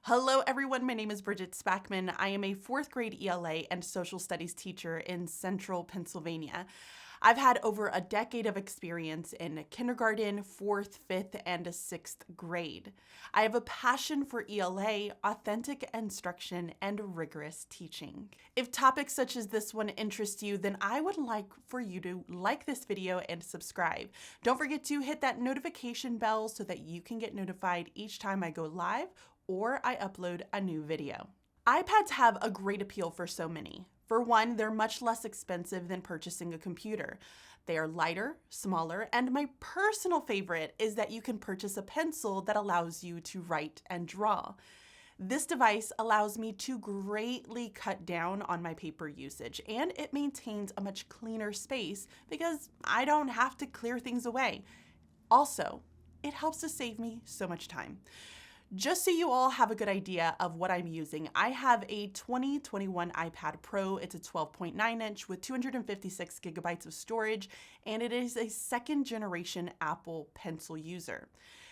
Hello everyone, my name is Bridget Spackman. I am a 4th grade ELA and social studies teacher in central Pennsylvania. I've had over a decade of experience in kindergarten, 4th, 5th, and 6th grade. I have a passion for ELA, authentic instruction, and rigorous teaching. If topics such as this one interest you, then I would like for you to like this video and subscribe. Don't forget to hit that notification bell so that you can get notified each time I go live or I upload a new video. iPads have a great appeal for so many. For one, they're much less expensive than purchasing a computer. They are lighter, smaller, and my personal favorite is that you can purchase a pencil that allows you to write and draw. This device allows me to greatly cut down on my paper usage, and it maintains a much cleaner space because I don't have to clear things away. Also, it helps to save me so much time. Just so you all have a good idea of what I'm using, I have a 2021 iPad Pro. It's a 12.9 inch with 256 gigabytes of storage, and it is a 2nd generation Apple Pencil user.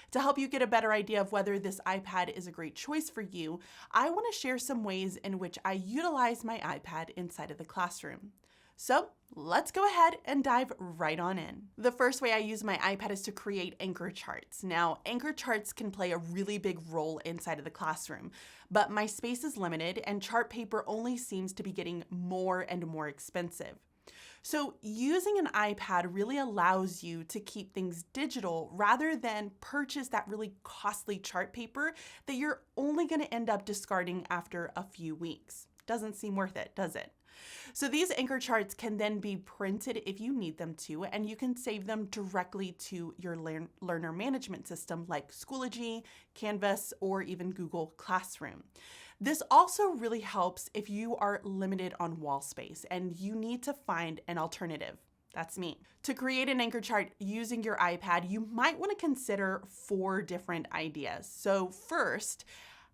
To help you get a better idea of whether this iPad is a great choice for you, I want to share some ways in which I utilize my iPad inside of the classroom. So let's go ahead and dive right on in. The first way I use my iPad is to create anchor charts. Now, anchor charts can play a really big role inside of the classroom, but my space is limited and chart paper only seems to be getting more and more expensive. So using an iPad really allows you to keep things digital rather than purchase that really costly chart paper that you're only going to end up discarding after a few weeks. Doesn't seem worth it, does it? So these anchor charts can then be printed if you need them to, and you can save them directly to your learner management system like Schoology, Canvas, or even Google Classroom. This also really helps if you are limited on wall space and you need to find an alternative. That's me. To create an anchor chart using your iPad, you might want to consider 4 different ideas. So first,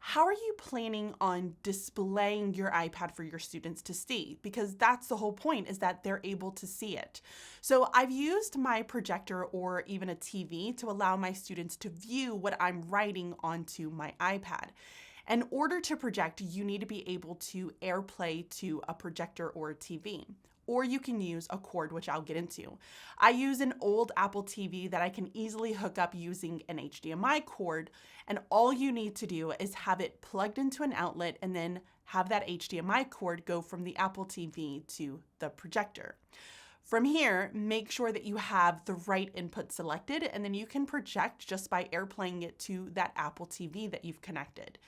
how are you planning on displaying your iPad for your students to see? Because that's the whole point, is that they're able to see it. So I've used my projector or even a TV to allow my students to view what I'm writing onto my iPad. In order to project, you need to be able to AirPlay to a projector or a TV. Or you can use a cord, which I'll get into. I use an old Apple TV that I can easily hook up using an HDMI cord, and all you need to do is have it plugged into an outlet and then have that HDMI cord go from the Apple TV to the projector. From here, make sure that you have the right input selected, and then you can project just by AirPlaying it to that Apple TV that you've connected.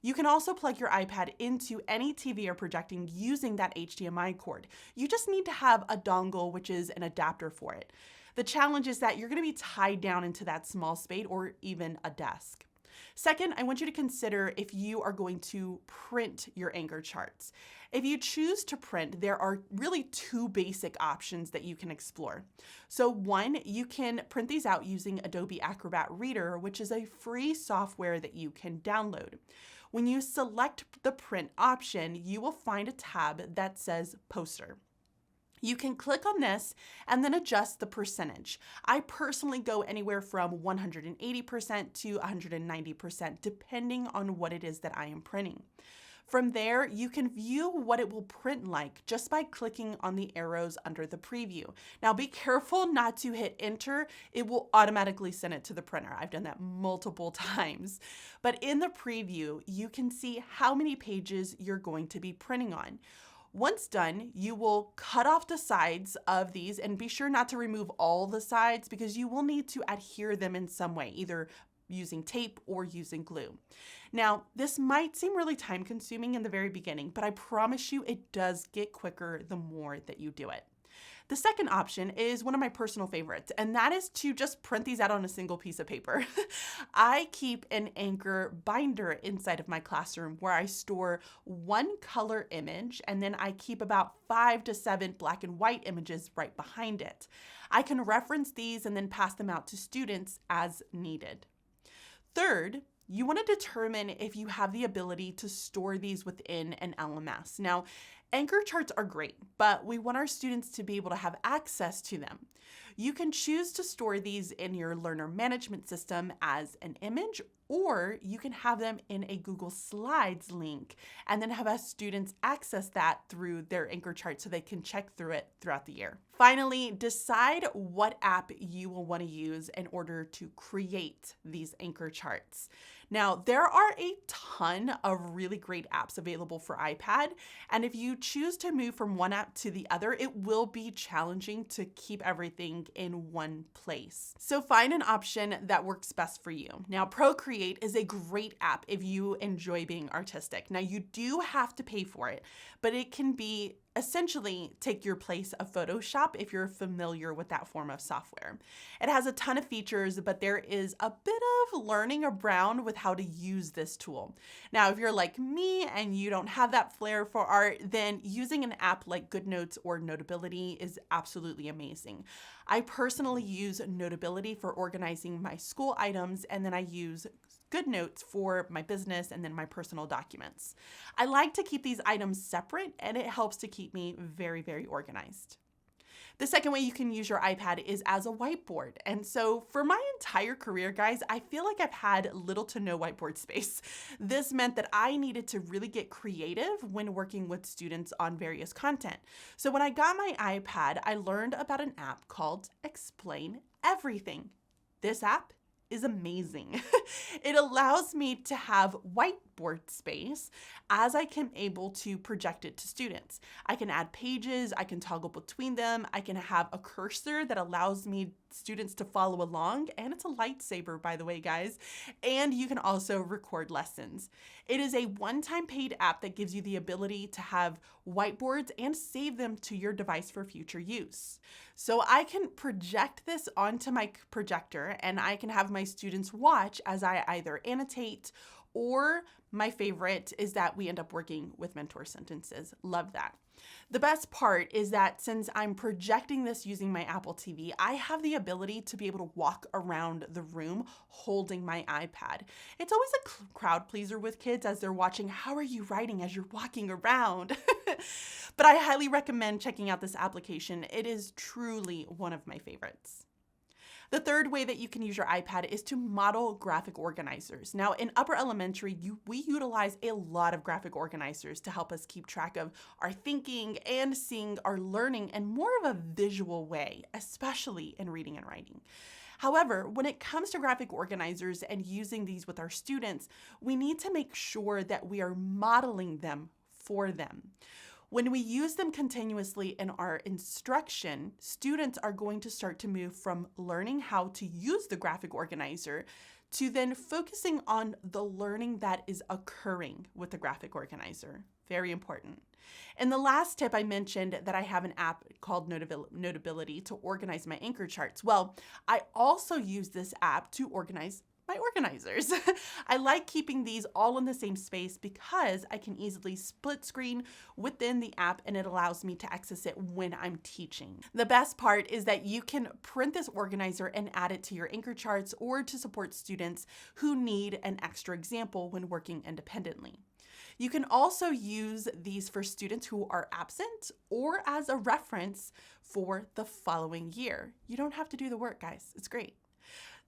You can also plug your iPad into any TV you're projecting using that HDMI cord. You just need to have a dongle, which is an adapter for it. The challenge is that you're going to be tied down into that small space or even a desk. Second, I want you to consider if you are going to print your anchor charts. If you choose to print, there are really 2 basic options that you can explore. So one, you can print these out using Adobe Acrobat Reader, which is a free software that you can download. When you select the print option, you will find a tab that says Poster. You can click on this and then adjust the percentage. I personally go anywhere from 180% to 190%, depending on what it is that I am printing. From there, you can view what it will print like just by clicking on the arrows under the preview. Now be careful not to hit enter. It will automatically send it to the printer. I've done that multiple times. But in the preview, you can see how many pages you're going to be printing on. Once done, you will cut off the sides of these, and be sure not to remove all the sides because you will need to adhere them in some way, either using tape or using glue. Now, this might seem really time consuming in the very beginning, but I promise you it does get quicker the more that you do it. The second option is one of my personal favorites, and that is to just print these out on a single piece of paper. I keep an anchor binder inside of my classroom where I store 1 color image, and then I keep about 5 to 7 black and white images right behind it. I can reference these and then pass them out to students as needed. Third, you want to determine if you have the ability to store these within an LMS. Now, Anchor charts are great, but we want our students to be able to have access to them. You can choose to store these in your learner management system as an image, or you can have them in a Google Slides link and then have us students access that through their anchor chart so they can check through it throughout the year. Finally, decide what app you will want to use in order to create these anchor charts. Now, there are a ton of really great apps available for iPad, and if you choose to move from one app to the other, it will be challenging to keep everything in one place. So find an option that works best for you. Now, Procreate is a great app if you enjoy being artistic. Now, you do have to pay for it, but it can be essentially take your place of Photoshop if you're familiar with that form of software. It has a ton of features, but there is a bit of learning around with how to use this tool. Now, if you're like me and you don't have that flair for art, then using an app like GoodNotes or Notability is absolutely amazing. I personally use Notability for organizing my school items, and then I use GoodNotes for my business and then my personal documents. I like to keep these items separate, and it helps to keep me very, very organized. The second way you can use your iPad is as a whiteboard. And so for my entire career, guys, I feel like I've had little to no whiteboard space. This meant that I needed to really get creative when working with students on various content. So when I got my iPad, I learned about an app called Explain Everything. This app is amazing. It allows me to have whiteboard space as I can able to project it to students. I can add pages, I can toggle between them, I can have a cursor that allows me students to follow along, and it's a lightsaber, by the way, guys, and you can also record lessons. It is a one-time paid app that gives you the ability to have whiteboards and save them to your device for future use. So I can project this onto my projector, and I can have my students watch as I either annotate, or my favorite is that we end up working with mentor sentences. Love that. The best part is that since I'm projecting this using my Apple TV, I have the ability to be able to walk around the room holding my iPad. It's always a crowd pleaser with kids as they're watching, how are you writing as you're walking around? But I highly recommend checking out this application. It is truly one of my favorites. The third way that you can use your iPad is to model graphic organizers. Now, in upper elementary, we utilize a lot of graphic organizers to help us keep track of our thinking and seeing our learning in more of a visual way, especially in reading and writing. However, when it comes to graphic organizers and using these with our students, we need to make sure that we are modeling them for them. When we use them continuously in our instruction, students are going to start to move from learning how to use the graphic organizer to then focusing on the learning that is occurring with the graphic organizer. Very important. And the last tip, I mentioned that I have an app called Notability to organize my anchor charts. Well, I also use this app to organize my organizers. I like keeping these all in the same space because I can easily split screen within the app, and it allows me to access it when I'm teaching. The best part is that you can print this organizer and add it to your anchor charts or to support students who need an extra example when working independently. You can also use these for students who are absent or as a reference for the following year. You don't have to do the work, guys. It's great.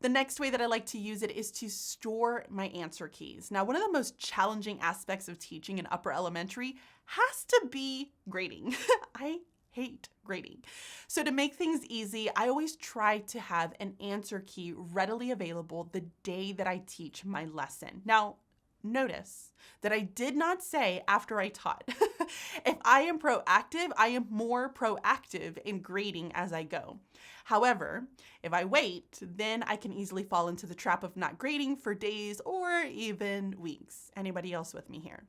The next way that I like to use it is to store my answer keys. Now, one of the most challenging aspects of teaching in upper elementary has to be grading. I hate grading. So to make things easy, I always try to have an answer key readily available the day that I teach my lesson. Now, notice that I did not say after I taught. If I am proactive, I am more proactive in grading as I go. However, if I wait, then I can easily fall into the trap of not grading for days or even weeks. Anybody else with me here?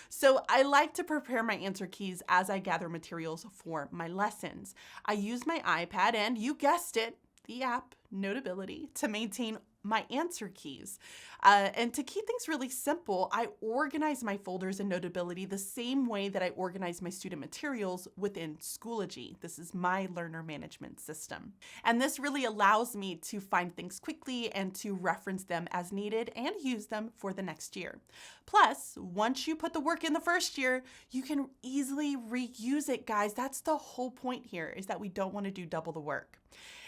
So I like to prepare my answer keys as I gather materials for my lessons. I use my iPad and, you guessed it, the app Notability to maintain my answer keys. And to keep things really simple, I organize my folders in Notability the same way that I organize my student materials within Schoology. This is my learner management system. And this really allows me to find things quickly and to reference them as needed and use them for the next year. Plus, once you put the work in the first year, you can easily reuse it, guys. That's the whole point here, is that we don't want to do double the work.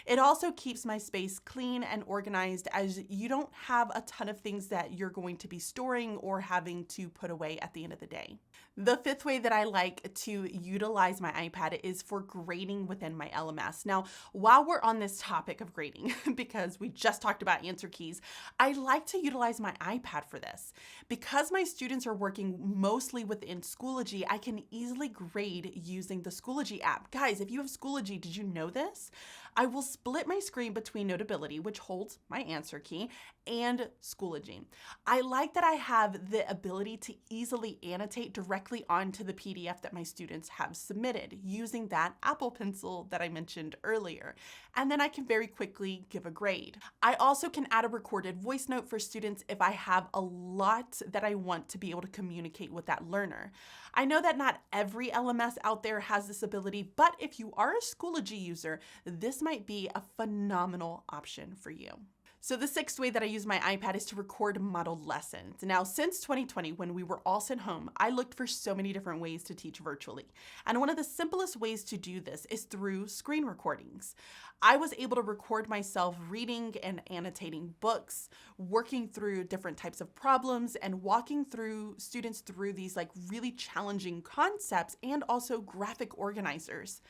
It also keeps my space clean and organized, as you don't have a ton of things that you're going to be storing or having to put away at the end of the day. The fifth way that I like to utilize my iPad is for grading within my LMS. Now, while we're on this topic of grading, because we just talked about answer keys, I like to utilize my iPad for this. Because my students are working mostly within Schoology, I can easily grade using the Schoology app. Guys, if you have Schoology, did you know this? I will split my screen between Notability, which holds my answer key, and Schoology. I like that I have the ability to easily annotate directly onto the PDF that my students have submitted using that Apple Pencil that I mentioned earlier. And then I can very quickly give a grade. I also can add a recorded voice note for students if I have a lot that I want to be able to communicate with that learner. I know that not every LMS out there has this ability, but if you are a Schoology user, this might be a phenomenal option for you. So the sixth way that I use my iPad is to record modeled lessons. Now, since 2020, when we were all sent home, I looked for so many different ways to teach virtually. And one of the simplest ways to do this is through screen recordings. I was able to record myself reading and annotating books, working through different types of problems, and walking through students through these like really challenging concepts and also graphic organizers.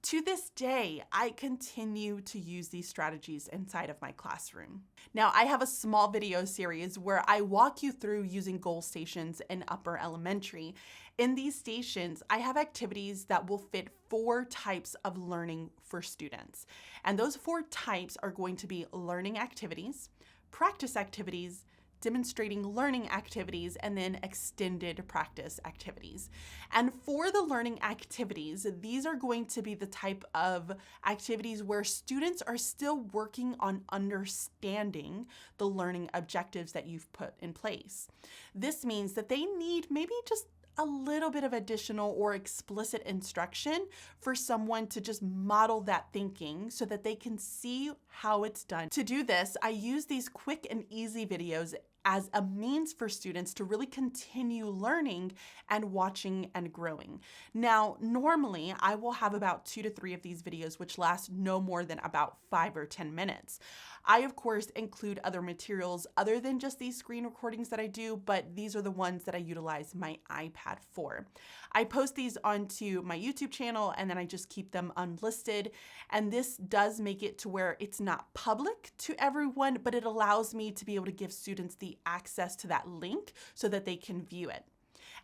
To this day, I continue to use these strategies inside of my classroom. Now, I have a small video series where I walk you through using goal stations in upper elementary. In these stations, I have activities that will fit 4 types of learning for students. And those 4 types are going to be learning activities, practice activities, demonstrating learning activities, and then extended practice activities. And for the learning activities, these are going to be the type of activities where students are still working on understanding the learning objectives that you've put in place. This means that they need maybe just a little bit of additional or explicit instruction for someone to just model that thinking so that they can see how it's done. To do this, I use these quick and easy videos as a means for students to really continue learning and watching and growing. Now, normally I will have about 2 to 3 of these videos, which last no more than about 5 or 10 minutes. I, of course, include other materials other than just these screen recordings that I do, but these are the ones that I utilize my iPad for. I post these onto my YouTube channel and then I just keep them unlisted. And this does make it to where it's not public to everyone, but it allows me to be able to give students the access to that link so that they can view it.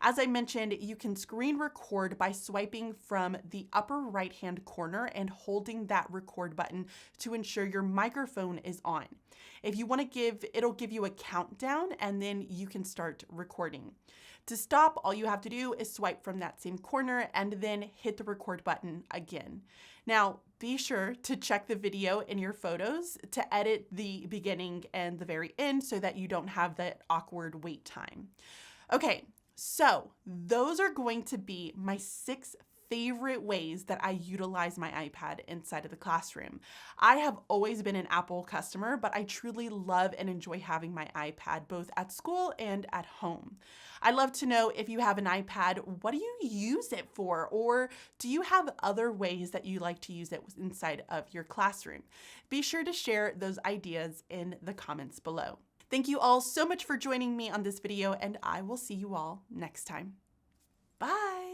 As I mentioned, you can screen record by swiping from the upper right-hand corner and holding that record button to ensure your microphone is on. If you want to it'll give you a countdown and then you can start recording. To stop, all you have to do is swipe from that same corner and then hit the record button again. Now, be sure to check the video in your photos to edit the beginning and the very end so that you don't have that awkward wait time. Okay, so those are going to be my 6 favorite ways that I utilize my iPad inside of the classroom. I have always been an Apple customer, but I truly love and enjoy having my iPad both at school and at home. I'd love to know, if you have an iPad, what do you use it for? Or do you have other ways that you like to use it inside of your classroom? Be sure to share those ideas in the comments below. Thank you all so much for joining me on this video, and I will see you all next time. Bye.